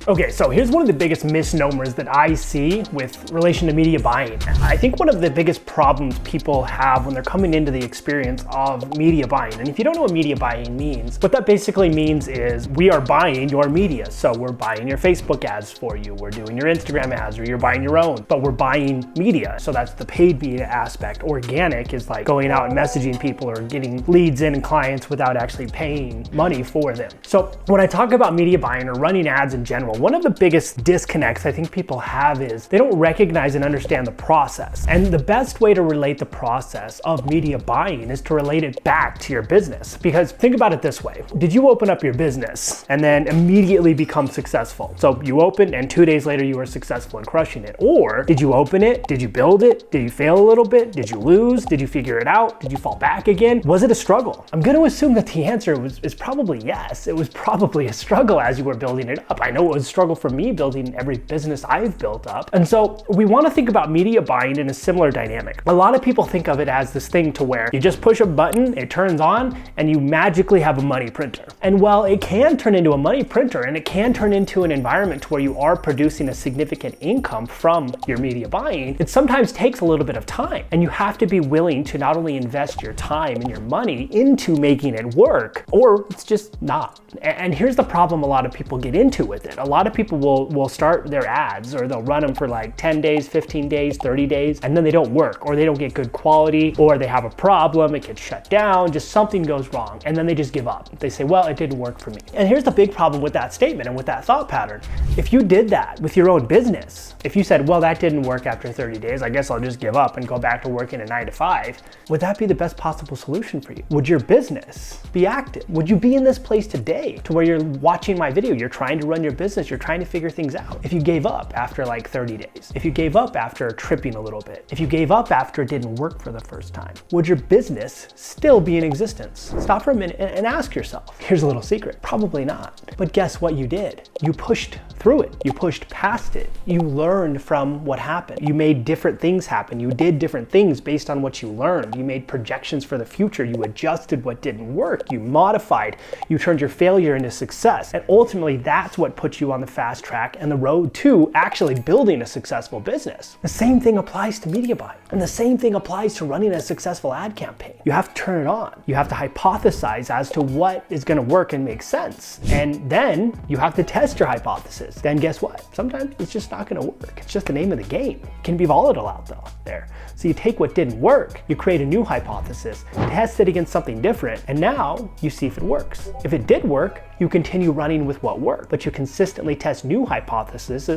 Okay, so here's one of the biggest misnomers that I see with relation to media buying. I think one of the biggest problems people have when they're coming into the experience of media buying, and if you don't know what media buying means, what that basically means is we are buying your media. So we're buying your Facebook ads for you, we're doing your Instagram ads, or you're buying your own, but we're buying media. So that's the paid media aspect. Organic is like going out and messaging people or getting leads in and clients without actually paying money for them. So when I talk about media buying or running ads in general, one of the biggest disconnects I think people have is they don't recognize and understand the process. And the best way to relate the process of media buying is to relate it back to your business. Because think about it this way. Did you open up your business and then immediately become successful? So you opened and 2 days later you were successful in crushing it. Or did you open it? Did you build it? Did you fail a little bit? Did you lose? Did you figure it out? Did you fall back again? Was it a struggle? I'm going to assume that the answer is probably yes. It was probably a struggle as you were building it up. I know it was a struggle for me building every business I've built up. And so we want to think about media buying in a similar dynamic. A lot of people think of it as this thing to where you just push a button, it turns on, and you magically have a money printer. And while it can turn into a money printer and it can turn into an environment where you are producing a significant income from your media buying, it sometimes takes a little bit of time. And you have to be willing to not only invest your time and your money into making it work, or it's just not. And here's the problem a lot of people get into with it. A lot of people will start their ads, or they'll run them for like 10 days, 15 days, 30 days, and then they don't work, or they don't get good quality, or they have a problem, it gets shut down, just something goes wrong, and then they just give up. They say, well, it didn't work for me. And here's the big problem with that statement and with that thought pattern. If you did that with your own business, if you said, well, that didn't work after 30 days, I guess I'll just give up and go back to working a 9 to 5, would that be the best possible solution for you? Would your business be active? Would you be in this place today to where you're watching my video, you're trying to run your business, you're trying to figure things out? If you gave up after like 30 days, if you gave up after tripping a little bit, if you gave up after it didn't work for the first time, would your business still be in existence? Stop for a minute and ask yourself. Here's a little secret, probably not. But guess what you did? You pushed through it. You pushed past it. You learned from what happened. You made different things happen. You did different things based on what you learned. You made projections for the future. You adjusted what didn't work. You modified. You turned your failure into success. And ultimately, that's what puts you on the fast track and the road to actually building a successful business. The same thing applies to media buying. And the same thing applies to running a successful ad campaign. You have to turn it on. You have to hypothesize as to what is going to work and make sense. And then you have to test your hypothesis. Then guess what? Sometimes it's just not going to work. It's just the name of the game. It can be volatile out there. So you take what didn't work, you create a new hypothesis, test it against something different, and now you see if it works. If it did work, you continue running with what worked, but you consistently test new hypotheses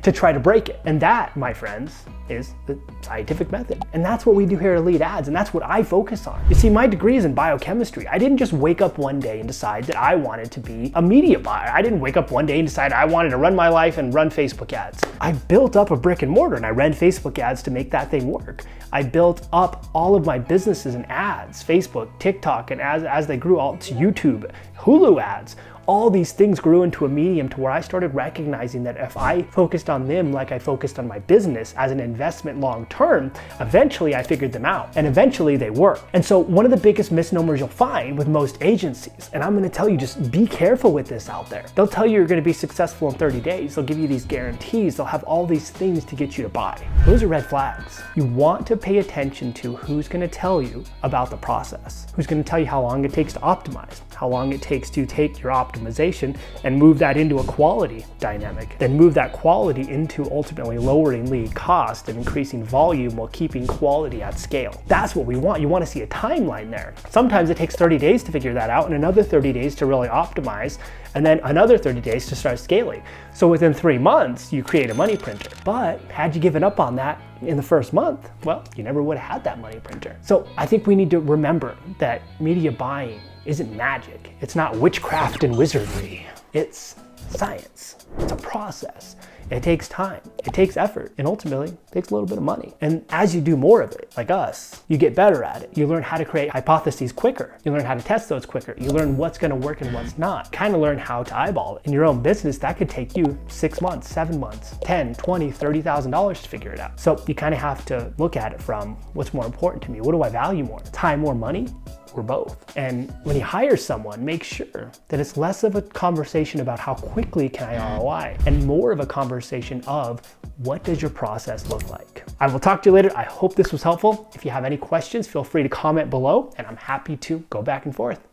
to try to break it. And that, my friends, is the scientific method. And that's what we do here at Elite Ads, and that's what I focus on. You see, my degree is in biochemistry. I didn't just wake up one day and decide that I wanted to be a media buyer. I didn't wake up one day and decide I wanted to run my life and run Facebook ads. I built up a brick and mortar and I ran Facebook ads to make that thing work. I built up all of my businesses and ads, Facebook, TikTok, and as they grew out to YouTube, Hulu ads. All these things grew into a medium to where I started recognizing that if I focused on them like I focused on my business as an investment long term, eventually I figured them out and eventually they work. And so one of the biggest misnomers you'll find with most agencies, and I'm going to tell you, just be careful with this out there. They'll tell you you're going to be successful in 30 days. They'll give you these guarantees. They'll have all these things to get you to buy. Those are red flags. You want to pay attention to who's going to tell you about the process, who's going to tell you how long it takes to optimize, how long it takes to take your optimization and move that into a quality dynamic, then move that quality into ultimately lowering lead cost and increasing volume while keeping quality at scale. That's what we want. You want to see a timeline there. Sometimes it takes 30 days to figure that out and another 30 days to really optimize, and then another 30 days to start scaling. So within 3 months, you create a money printer. But had you given up on that in the first month, well, you never would have had that money printer. So I think we need to remember that media buying isn't magic. It's not witchcraft and wizardry. It's science. It's a process. It takes time, it takes effort, and ultimately it takes a little bit of money. And as you do more of it, like us, you get better at it. You learn how to create hypotheses quicker. You learn how to test those quicker. You learn what's gonna work and what's not. Kind of learn how to eyeball it. In your own business, that could take you 6 months, 7 months, 10, 20, $30,000 to figure it out. So you kind of have to look at it from what's more important to me? What do I value more? Time or money? Or both. And when you hire someone, make sure that it's less of a conversation about how quickly can I ROI and more of a conversation of what does your process look like? I will talk to you later. I hope this was helpful. If you have any questions, feel free to comment below and I'm happy to go back and forth.